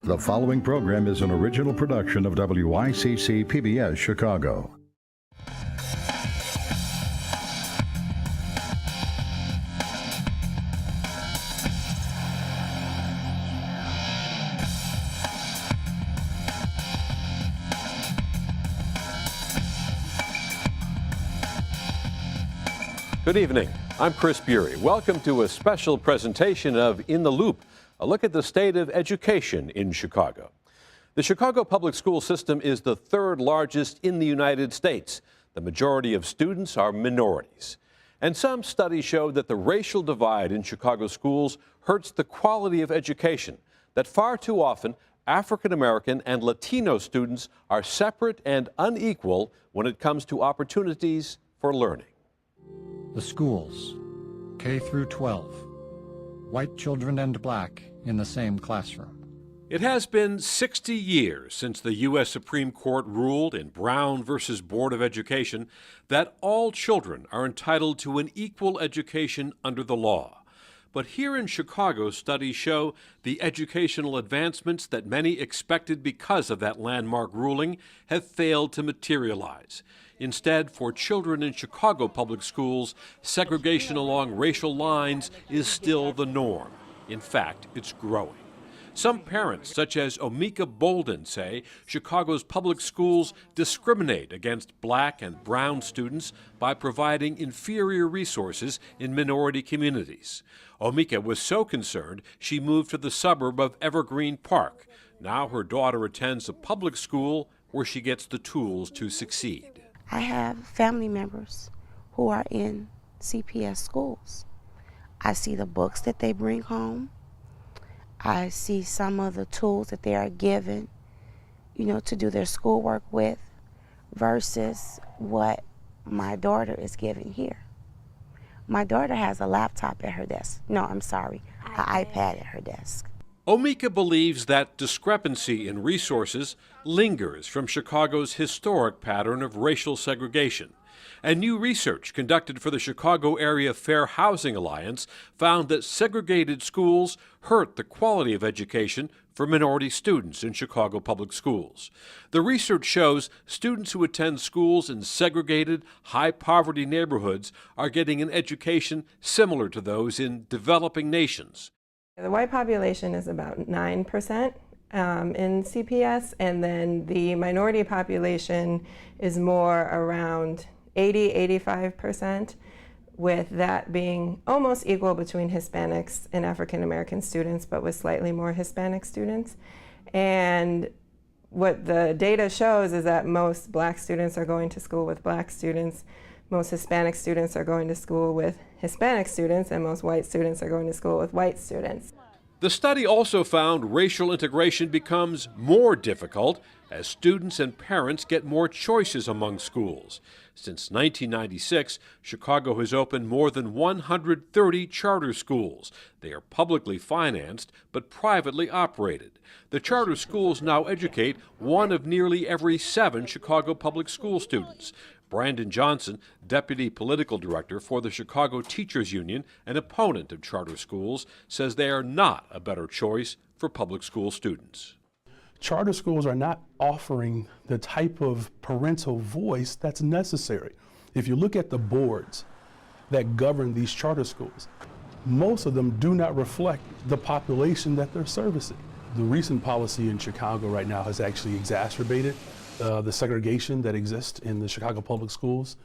The following program is an original production of WICC PBS Chicago. Good evening. I'm Chris Bury. Welcome to a special presentation of In the Loop, a look at the state of education in Chicago. The Chicago public school system is the third largest in the United States. The majority of students are minorities. And some studies show that the racial divide in Chicago schools hurts the quality of education, that far too often African American and Latino students are separate and unequal when it comes to opportunities for learning. The schools, K through 12, white children and black in the same classroom. It has been 60 years since the U.S. Supreme Court ruled in Brown versus Board of Education that all children are entitled to an equal education under the law. But here in Chicago, studies show the educational advancements that many expected because of that landmark ruling have failed to materialize. Instead, for children in Chicago public schools, segregation along racial lines is still the norm. In fact, it's growing. Some parents, such as Omika Bolden, say Chicago's public schools discriminate against black and brown students by providing inferior resources in minority communities. Omika was so concerned she moved to the suburb of Evergreen Park. Now her daughter attends a public school where she gets the tools to succeed. I have family members who are in CPS schools. I see the books that they bring home. I see some of the tools that they are given, to do their schoolwork with versus what my daughter is given here. My daughter has a laptop at her desk. No, I'm sorry, an iPad at her desk. Omika believes that discrepancy in resources lingers from Chicago's historic pattern of racial segregation. And new research conducted for the Chicago Area Fair Housing Alliance found that segregated schools hurt the quality of education for minority students in Chicago public schools. The research shows students who attend schools in segregated, high-poverty neighborhoods are getting an education similar to those in developing nations. The white population is about 9% in CPS, and then the minority population is more around 80–85%, with that being almost equal between Hispanics and African American students, but with slightly more Hispanic students. And what the data shows is that most black students are going to school with black students, most Hispanic students are going to school with Hispanic students, and most white students are going to school with white students. The study also found racial integration becomes more difficult as students and parents get more choices among schools. Since 1996, Chicago has opened more than 130 charter schools. They are publicly financed but privately operated. The charter schools now educate one of nearly every 7 Chicago public school students. Brandon Johnson, Deputy Political Director for the Chicago Teachers Union, an opponent of charter schools, says they are not a better choice for public school students. Charter schools are not offering the type of parental voice that's necessary. If you look at the boards that govern these charter schools, most of them do not reflect the population that they're servicing. The recent policy in Chicago right now has actually exacerbated the segregation that exists in the Chicago public schools,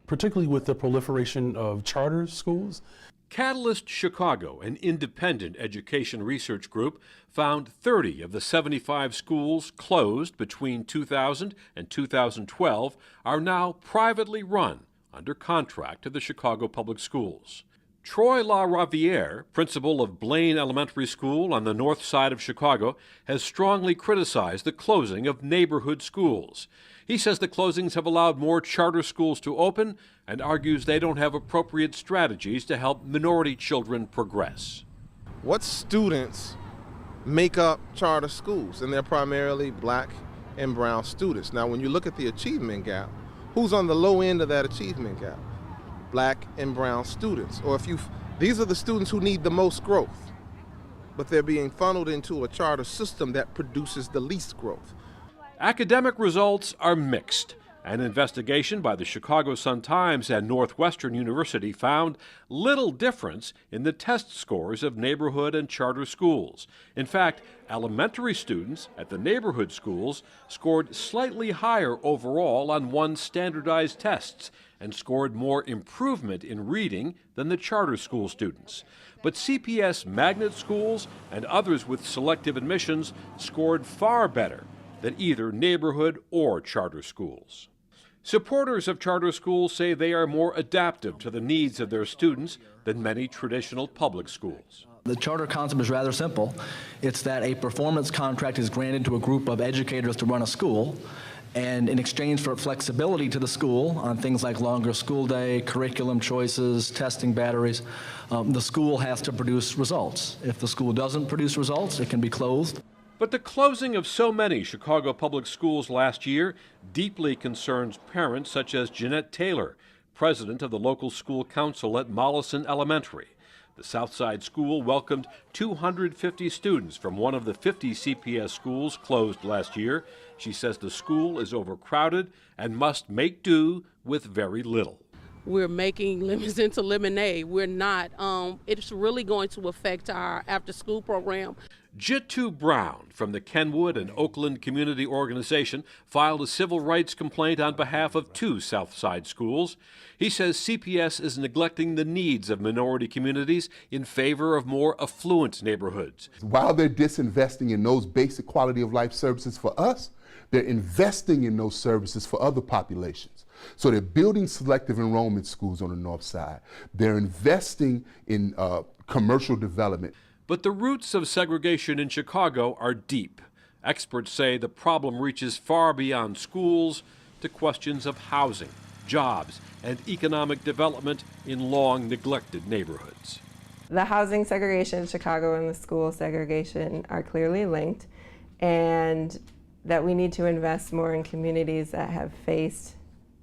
particularly with the proliferation of charter schools. Catalyst Chicago, an independent education research group, found 30 of the 75 schools closed between 2000 and 2012 are now privately run under contract to the Chicago Public Schools. Troy LaRaviere, principal of Blaine Elementary School on the north side of Chicago, has strongly criticized the closing of neighborhood schools. He says the closings have allowed more charter schools to open and argues they don't have appropriate strategies to help minority children progress. What students make up charter schools? And they're primarily black and brown students. Now, when you look at the achievement gap, who's on the low end of that achievement gap? Black and brown students. Or these are the students who need the most growth. but they're being funneled into a charter system that produces the least growth. Academic results are mixed. An investigation by the Chicago Sun-Times and Northwestern University found little difference in the test scores of neighborhood and charter schools. In fact, elementary students at the neighborhood schools scored slightly higher overall on one standardized tests and scored more improvement in reading than the charter school students. But CPS magnet schools and others with selective admissions scored far better than either neighborhood or charter schools. Supporters of charter schools say they are more adaptive to the needs of their students than many traditional public schools. The charter concept is rather simple. It's that a performance contract is granted to a group of educators to run a school, and in exchange for flexibility to the school on things like longer school day, curriculum choices, testing batteries, the school has to produce results. If the school doesn't produce results, it can be closed. But the closing of so many Chicago public schools last year deeply concerns parents such as Jeanette Taylor, president of the local school council at Mollison Elementary. The Southside School welcomed 250 students from one of the 50 CPS schools closed last year. She says the school is overcrowded and must make do with very little. We're making lemons into lemonade. We're not. It's really going to affect our after-school program. Jitu Brown from the Kenwood and Oakland Community Organization filed a civil rights complaint on behalf of 2 Southside schools. He says CPS is neglecting the needs of minority communities in favor of more affluent neighborhoods. While they're disinvesting in those basic quality of life services for us, they're investing in those services for other populations. So they're building selective enrollment schools on the north side. They're investing in commercial development. But the roots of segregation in Chicago are deep. Experts say the problem reaches far beyond schools to questions of housing, jobs, and economic development in long neglected neighborhoods. The housing segregation in Chicago and the school segregation are clearly linked, and that we need to invest more in communities that have faced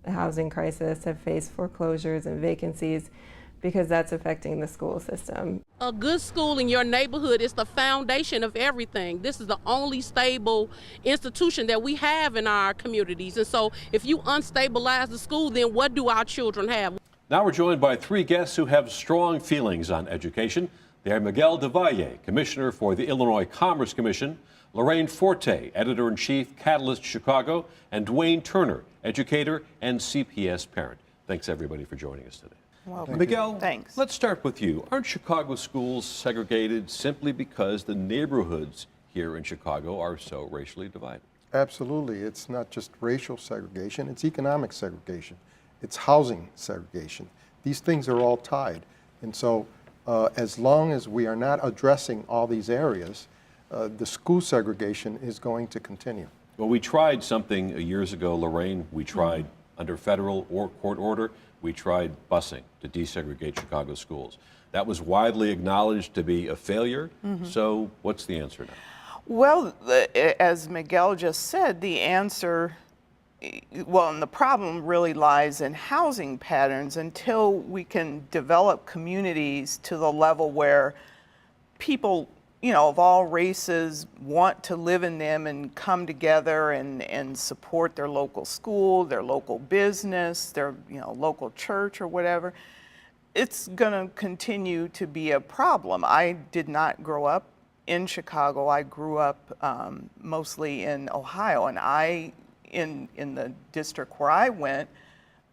a housing crisis, have faced foreclosures and vacancies, because that's affecting the school system. A good school in your neighborhood is the foundation of everything. This is the only stable institution that we have in our communities. And so if you unstabilize the school, then what do our children have? Now we're joined by 3 guests who have strong feelings on education. They are Miguel del Valle, Commissioner for the Illinois Commerce Commission, Lorraine Forte, Editor-in-Chief, Catalyst Chicago, and Dwayne Turner, educator and CPS parent. Thanks everybody for joining us today. Welcome. Miguel, Thanks. Let's start with you. Aren't Chicago schools segregated simply because the neighborhoods here in Chicago are so racially divided? Absolutely. It's not just racial segregation, it's economic segregation. It's housing segregation. These things are all tied. And so as long as we are not addressing all these areas, the school segregation is going to continue. Well, we tried something years ago, Lorraine. We tried under federal or court order. We tried busing to desegregate Chicago schools. That was widely acknowledged to be a failure. So what's the answer now? Well, as Miguel just said, the answer, well, and the problem really lies in housing patterns. Until we can develop communities to the level where people, you know, of all races want to live in them and come together and support their local school, their local business, their, you know, local church or whatever, it's going to continue to be a problem. I did not grow up in Chicago. I grew up mostly in Ohio, and in the district where I went,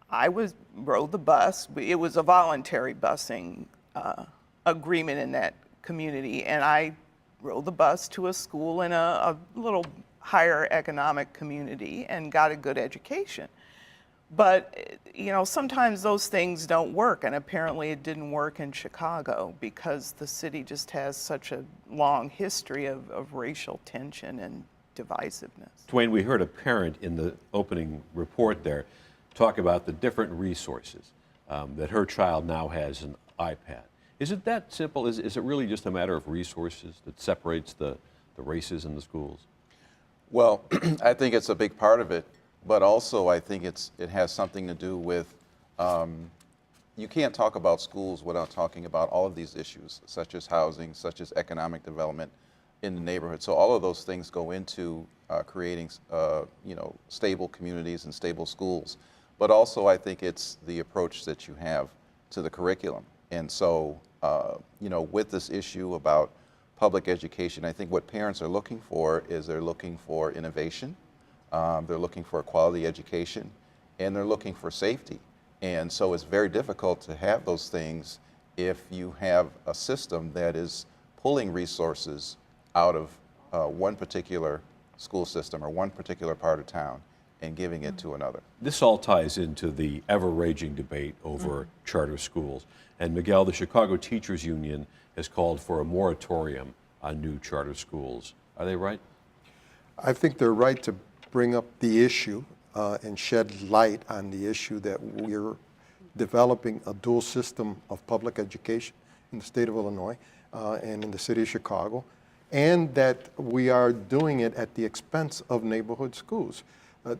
I rode the bus. It was a voluntary busing agreement in that community, and I rode the bus to a school in a little higher economic community and got a good education. But, you know, sometimes those things don't work, and apparently it didn't work in Chicago because the city just has such a long history of racial tension and divisiveness. Dwayne, we heard a parent in the opening report there talk about the different resources that her child now has an iPad. Is it that simple? Is it really just a matter of resources that separates the races in the schools? Well, I think it's a big part of it, but also I think it has something to do with you can't talk about schools without talking about all of these issues, such as housing, such as economic development in the neighborhood. So all of those things go into creating, stable communities and stable schools. But also, I think it's the approach that you have to the curriculum. And so, with this issue about public education, I think what parents are looking for is they're looking for innovation, they're looking for a quality education, and they're looking for safety. And so it's very difficult to have those things if you have a system that is pulling resources out of one particular school system or one particular part of town and giving it to another. This all ties into the ever-raging debate over charter schools. And Miguel, the Chicago Teachers Union has called for a moratorium on new charter schools. Are they right? I think they're right to bring up the issue and shed light on the issue that we're developing a dual system of public education in the state of Illinois and in the city of Chicago, and that we are doing it at the expense of neighborhood schools.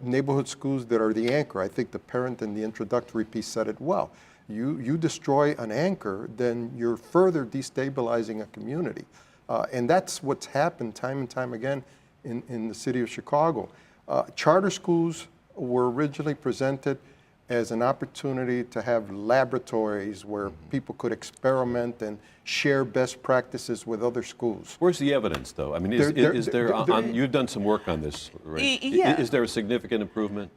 Neighborhood schools that are the anchor. I think the parent in the introductory piece said it well. You destroy an anchor, then you're further destabilizing a community. And that's what's happened time and time again in the city of Chicago. Charter schools were originally presented as an opportunity to have laboratories where people could experiment and share best practices with other schools. Where's the evidence, though? I mean, you've done some work on this, right? Yeah. Is there a significant improvement?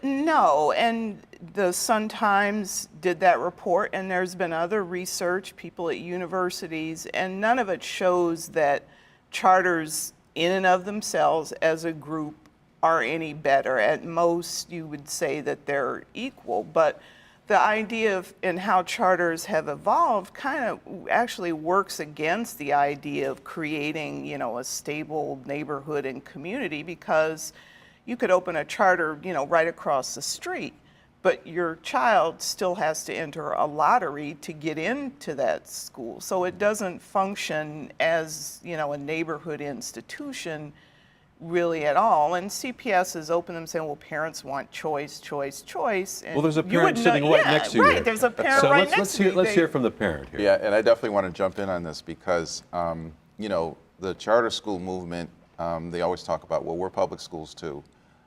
No, and the Sun-Times did that report, and there's been other research, people at universities, and none of it shows that charters in and of themselves as a group are any better. At most, you would say that they're equal, but the idea of and how charters have evolved kind of actually works against the idea of creating, a stable neighborhood and community, because you could open a charter, right across the street, but your child still has to enter a lottery to get into that school. So it doesn't function as, a neighborhood institution really at all. And CPS has opened them saying, well, parents want choice, choice, choice. And well, there's a parent sitting right next to you. Right, there's a parent right next to you. Let's hear from the parent here. Yeah, and I definitely want to jump in on this because, the charter school movement, they always talk about, well, we're public schools too.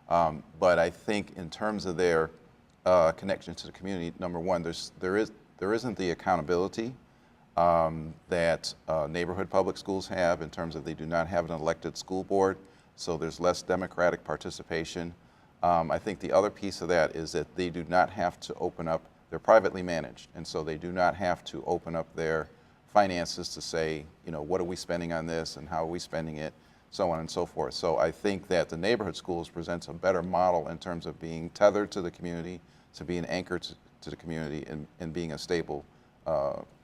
But I think in terms of their connection to the community, number one, there isn't the accountability that neighborhood public schools have in terms of they do not have an elected school board. So there's less democratic participation. I think the other piece of that is that they do not have to open up, they're privately managed, and so they do not have to open up their finances to say, what are we spending on this and how are we spending it, so on and so forth. So I think that the neighborhood schools presents a better model in terms of being tethered to the community, to be an anchor to the community and being a stable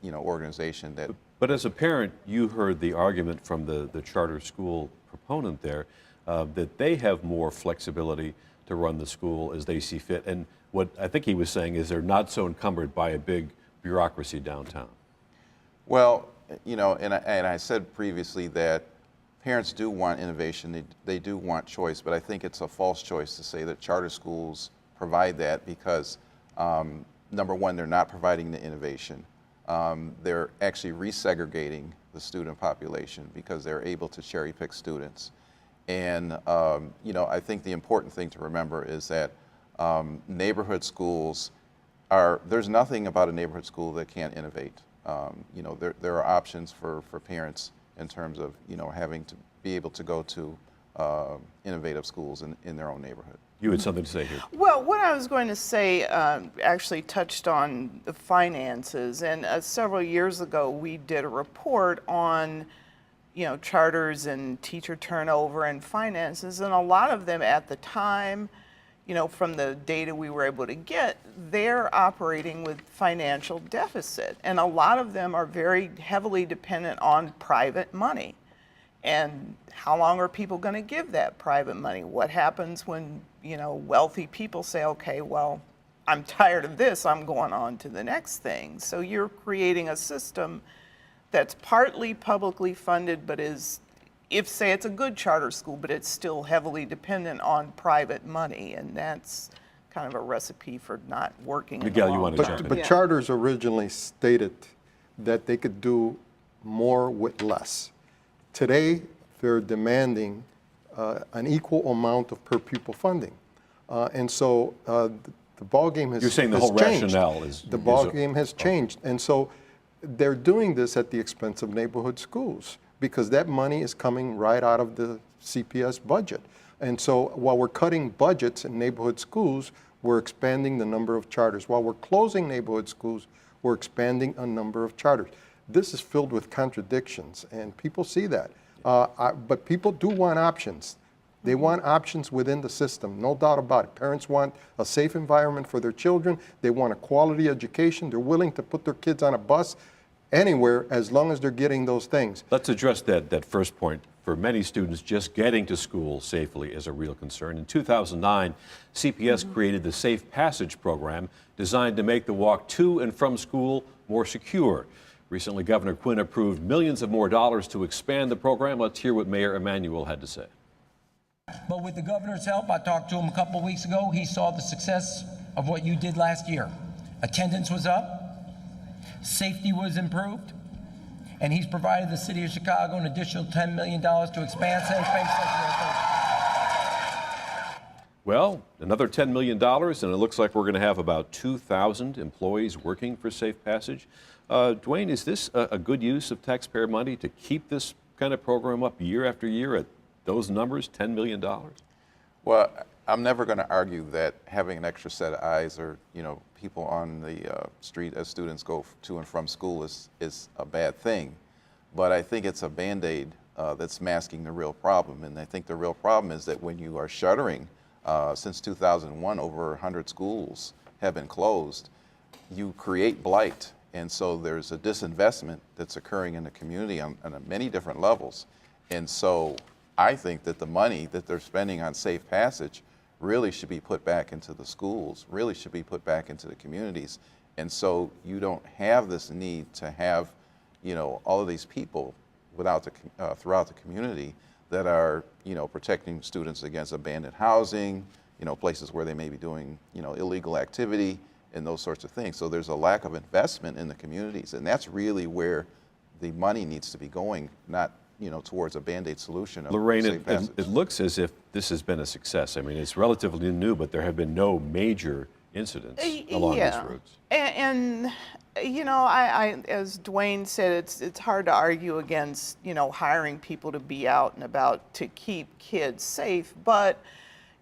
organization that. But as a parent, you heard the argument from the charter school proponent there that they have more flexibility to run the school as they see fit. And what I think he was saying is they're not so encumbered by a big bureaucracy downtown. Well, and I said previously that parents do want innovation, they do want choice, but I think it's a false choice to say that charter schools provide that because, number one, they're not providing the innovation. They're actually resegregating the student population because they're able to cherry pick students. And, I think the important thing to remember is that neighborhood schools there's nothing about a neighborhood school that can't innovate. There are options for parents in terms of, having to be able to go to innovative schools in their own neighborhood. You had something to say here. Well, what I was going to say actually touched on the finances. And several years ago, we did a report on, charters and teacher turnover and finances. And a lot of them at the time, from the data we were able to get, they're operating with financial deficit. And a lot of them are very heavily dependent on private money. And how long are people going to give that private money? What happens when, wealthy people say, okay, well, I'm tired of this, I'm going on to the next thing. So you're creating a system that's partly publicly funded, but say it's a good charter school, but it's still heavily dependent on private money. And that's kind of a recipe for not working. Miguel, you want to But, jump in? but charters originally stated that they could do more with less. Today, they're demanding an equal amount of per pupil funding. And so the ballgame has You're saying the has whole changed. rationale is... The ballgame has changed. And so they're doing this at the expense of neighborhood schools because that money is coming right out of the CPS budget. And so while we're cutting budgets in neighborhood schools, we're expanding the number of charters. While we're closing neighborhood schools, we're expanding a number of charters. This is filled with contradictions, and people see that. But people do want options. They want options within the system, no doubt about it. Parents want a safe environment for their children. They want a quality education. They're willing to put their kids on a bus anywhere as long as they're getting those things. Let's address that first point. For many students, just getting to school safely is a real concern. In 2009, CPS created the Safe Passage program designed to make the walk to and from school more secure. Recently, Governor Quinn approved millions of more dollars to expand the program. Let's hear what Mayor Emanuel had to say. But with the governor's help, I talked to him a couple of weeks ago, he saw the success of what you did last year. Attendance was up, safety was improved, and he's provided the city of Chicago an additional $10 million to expand safe spaces. Well, another $10 million, and it looks like we're going to have about 2,000 employees working for Safe Passage. Dwayne, is this a good use of taxpayer money to keep this kind of program up year after year at those numbers, $10 million? Well, I'm never going to argue that having an extra set of eyes or, people on the street as students go to and from school is a bad thing. But I think it's a Band-Aid that's masking the real problem. And I think the real problem is that when you are shuttering, since 2001, over 100 schools have been closed, you create blight. And so there's a disinvestment that's occurring in the community on many different levels. And so I think that the money that they're spending on Safe Passage really should be put back into the schools, really should be put back into the communities. And so you don't have this need to have, all of these people throughout the community that are, protecting students against abandoned housing, places where they may be doing, illegal activity and those sorts of things. So there's a lack of investment in the communities, and that's really where the money needs to be going, not towards a Band-Aid solution. Lorraine, it looks as if this has been a success. I mean, it's relatively new, but there have been no major incidents along these routes. And I as Dwayne said, it's hard to argue against, hiring people to be out and about to keep kids safe. But,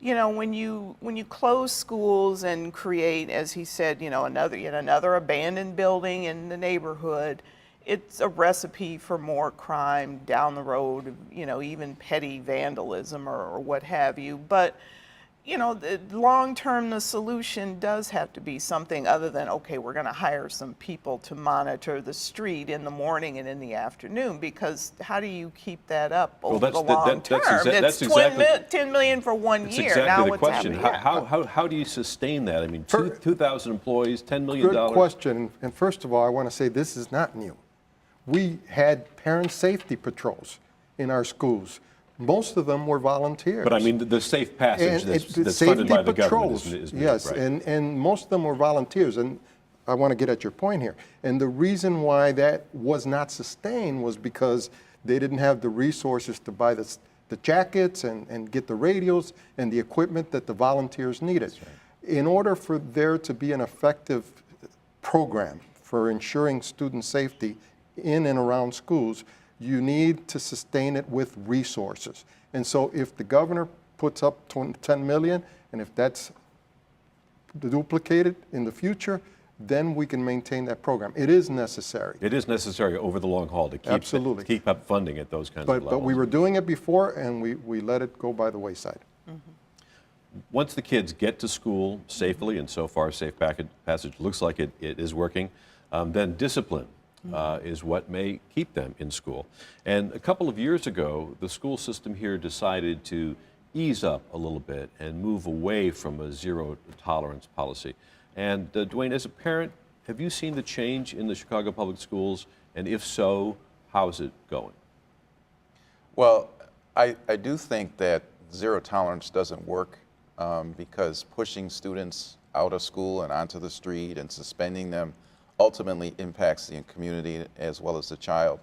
when you close schools and create, as he said, another abandoned building in the neighborhood, it's a recipe for more crime down the road, even petty vandalism or what have you. But, long term, the solution does have to be something other than, okay, we're going to hire some people to monitor the street in the morning and in the afternoon, because how do you keep that up over the long term? It's $10 million for 1 That's year. exactly Now the what's question. happening? How do you sustain that? I mean, 2,000 employees, $10 million. Good question. And first of all, I want to say this is not new. We had parent safety patrols in our schools. Most of them were volunteers. But I mean, the Safe Passage that's funded by the government is new, yes, right? and most of them were volunteers. And I want to get at your point here. And the reason why that was not sustained was because they didn't have the resources to buy the jackets and get the radios and the equipment that the volunteers needed. Right. In order for there to be an effective program for ensuring student safety in and around schools, you need to sustain it with resources. And so if the governor puts up 10 million, and if that's duplicated in the future, then we can maintain that program. It is necessary. It is necessary over the long haul to keep up funding at those kinds of levels. But we were doing it before, and we let it go by the wayside. Mm-hmm. Once the kids get to school safely, and so far Safe Passage looks like it is working, then discipline is what may keep them in school. And a couple of years ago, the school system here decided to ease up a little bit and move away from a zero tolerance policy. And Dwayne, as a parent, have you seen the change in the Chicago Public Schools? And if so, how's it going? Well, I do think that zero tolerance doesn't work because pushing students out of school and onto the street and suspending them ultimately impacts the community as well as the child.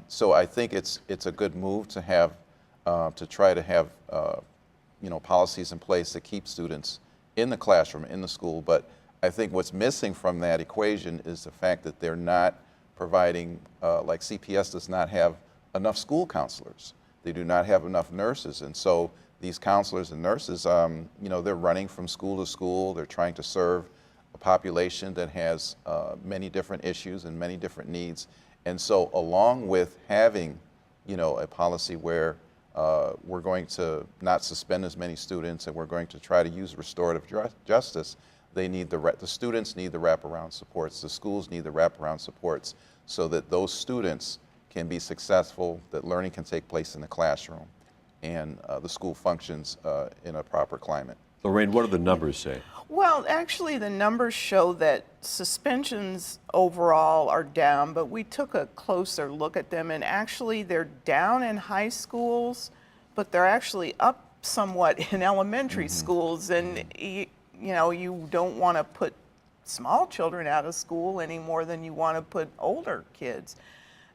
So I think it's a good move to have to try to have policies in place that keep students in the classroom, in the school. But I think what's missing from that equation is the fact that they're not providing, like CPS does not have enough school counselors. They do not have enough nurses, and so these counselors and nurses, they're running from school to school. They're trying to serve a population that has many different issues and many different needs. And so along with having, a policy where we're going to not suspend as many students and we're going to try to use restorative justice, the students need the wraparound supports, the schools need the wraparound supports so that those students can be successful, that learning can take place in the classroom, and the school functions in a proper climate. Lorraine, what do the numbers say? Well, actually, the numbers show that suspensions overall are down, but we took a closer look at them, and actually they're down in high schools, but they're actually up somewhat in elementary schools. And you don't want to put small children out of school any more than you want to put older kids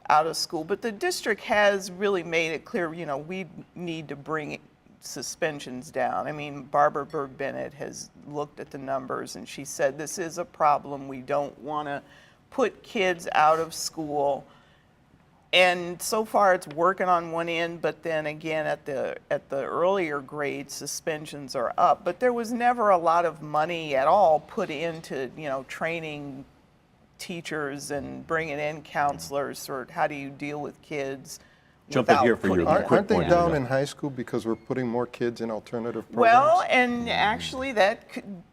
out of school. But the district has really made it clear, we need to bring suspensions down. I mean, Barbara Berg-Bennett has looked at the numbers and she said this is a problem. We don't want to put kids out of school. And so far it's working on one end, but then again at the earlier grades, suspensions are up. But there was never a lot of money at all put into, training teachers and bringing in counselors, or how do you deal with kids. Jump in here for your quick Aren't they point. down in high school because we're putting more kids in alternative programs? Well, and actually that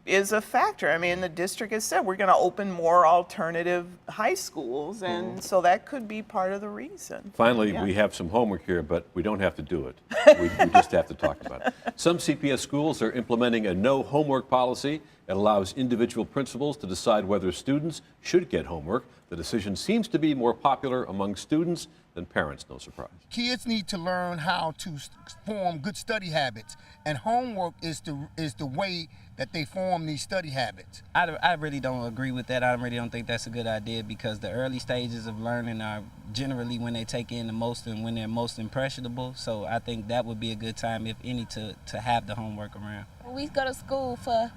is a factor. I mean, the district has said we're going to open more alternative high schools, and so that could be part of the reason. Finally, Yeah. we have some homework here, but we don't have to do it. We just have to talk about it. Some CPS schools are implementing a no homework policy. It allows individual principals to decide whether students should get homework. The decision seems to be more popular among students than parents, no surprise. Kids need to learn how to form good study habits, and homework is the way that they form these study habits. I really don't agree with that. I really don't think that's a good idea, because the early stages of learning are generally when they take in the most and when they're most impressionable. So I think that would be a good time, if any, to have the homework around. We go to school for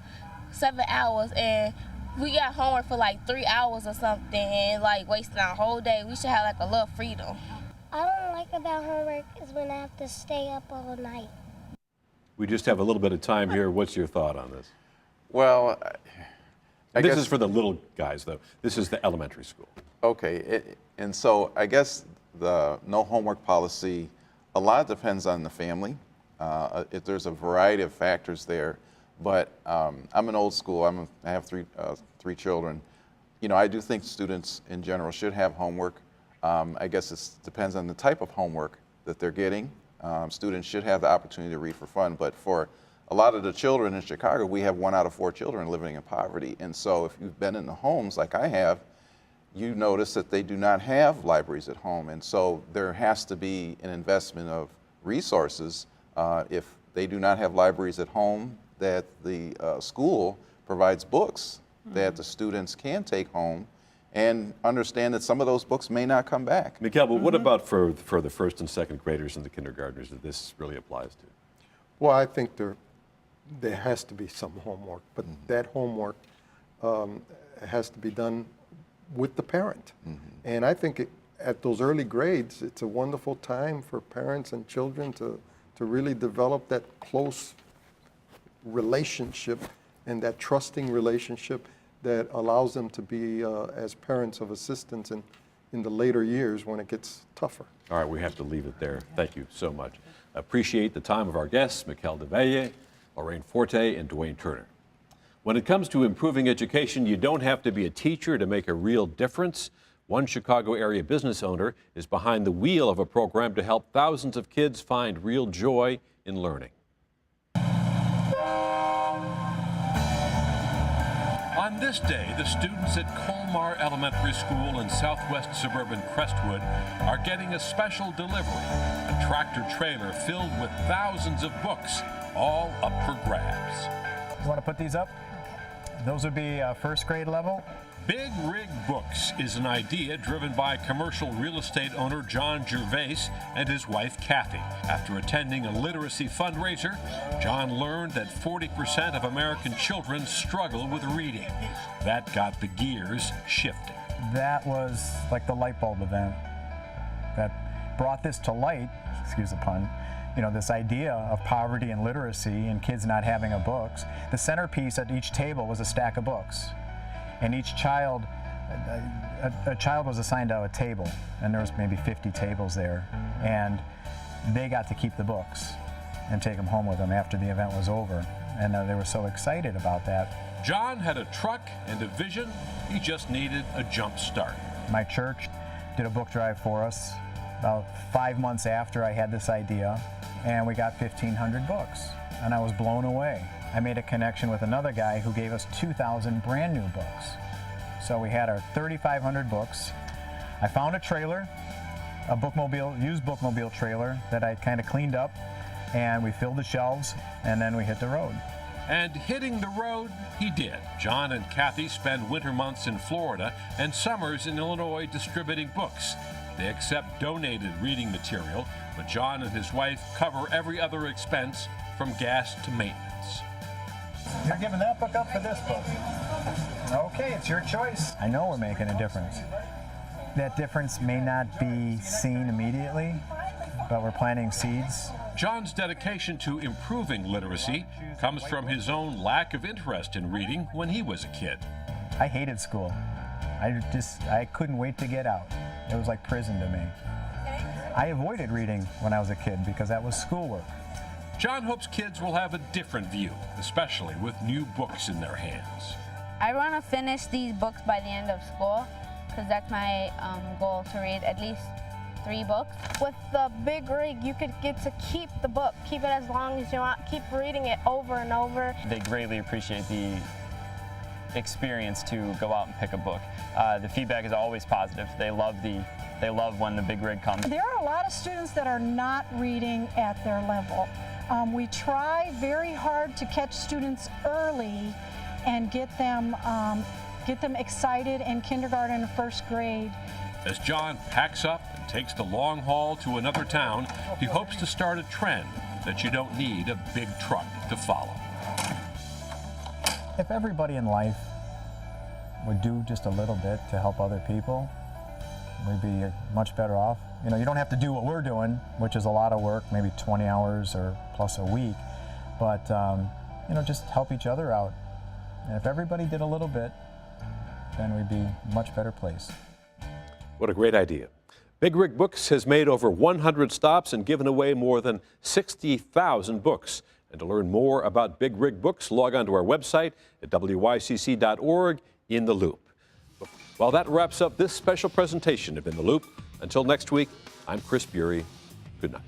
7 hours and we got homework for like 3 hours or something, and like wasting our whole day. We should have like a little freedom. I don't like about homework is when I have to stay up all night. We just have a little bit of time here. What's your thought on this? Well, This is for the little guys, though. This is the elementary school. Okay, and so I guess the no homework policy, a lot depends on the family. There's a variety of factors there, but I'm an old school. I have three children. I do think students in general should have homework. I guess it depends on the type of homework that they're getting. Students should have the opportunity to read for fun, but for a lot of the children in Chicago, we have 1 out of 4 children living in poverty. And so if you've been in the homes like I have, you notice that they do not have libraries at home. And so there has to be an investment of resources. If they do not have libraries at home, that the school provides books that the students can take home and understand that some of those books may not come back. Mikhail, but what about for the first and second graders and the kindergartners that this really applies to? Well, I think there has to be some homework, but that homework has to be done with the parent. And I think at those early grades, it's a wonderful time for parents and children to really develop that close relationship and that trusting relationship that allows them to be as parents of assistance in the later years when it gets tougher. All right, we have to leave it there. Thank you so much. Appreciate the time of our guests, Mikhail DeValle, Lorraine Forte, and Dwayne Turner. When it comes to improving education, you don't have to be a teacher to make a real difference. One Chicago area business owner is behind the wheel of a program to help thousands of kids find real joy in learning. On this day, the students at Colmar Elementary School in southwest suburban Crestwood are getting a special delivery, a tractor trailer filled with thousands of books, all up for grabs. You want to put these up? Those would be first grade level. Big Rig Books is an idea driven by commercial real estate owner John Gervais and his wife Kathy. After attending a literacy fundraiser, John learned that 40% of American children struggle with reading. That got the gears shifting. That was like the light bulb event that brought this to light, excuse the pun, you know, this idea of poverty and literacy and kids not having a books. The centerpiece at each table was a stack of books. And each child, a child was assigned to a table, and there was maybe 50 tables there, and they got to keep the books and take them home with them after the event was over, and they were so excited about that. John had a truck and a vision. He just needed a jump start. My church did a book drive for us about 5 months after I had this idea, and we got 1,500 books, and I was blown away. I made a connection with another guy who gave us 2,000 brand new books. So we had our 3,500 books. I found a trailer, a bookmobile, used bookmobile trailer that I kind of cleaned up, and we filled the shelves, and then we hit the road. And hitting the road, he did. John and Kathy spend winter months in Florida and summers in Illinois distributing books. They accept donated reading material, but John and his wife cover every other expense from gas to maintenance. You're giving that book up for this book. Okay, it's your choice. I know we're making a difference. That difference may not be seen immediately, but we're planting seeds. John's dedication to improving literacy comes from his own lack of interest in reading when he was a kid. I hated school. I couldn't wait to get out. It was like prison to me. I avoided reading when I was a kid because that was schoolwork. John hopes kids will have a different view, especially with new books in their hands. I want to finish these books by the end of school because that's my goal, to read at least 3 books. With the Big Rig, you could get to keep the book, keep it as long as you want, keep reading it over and over. They greatly appreciate the experience to go out and pick a book. The feedback is always positive. They love when the Big Rig comes. There are a lot of students that are not reading at their level. We try very hard to catch students early and get them excited in kindergarten and first grade. As John packs up and takes the long haul to another town, he hopes to start a trend that you don't need a big truck to follow. If everybody in life would do just a little bit to help other people, we'd be much better off. You know, you don't have to do what we're doing, which is a lot of work, maybe 20 hours or plus a week, but you know, just help each other out. And if everybody did a little bit, then we'd be a much better place. What a great idea. Big Rig Books has made over 100 stops and given away more than 60,000 books. And to learn more about Big Rig Books, log on to our website at wycc.org in the Loop. Well, that wraps up this special presentation of In the Loop. Until next week, I'm Chris Bury. Good night.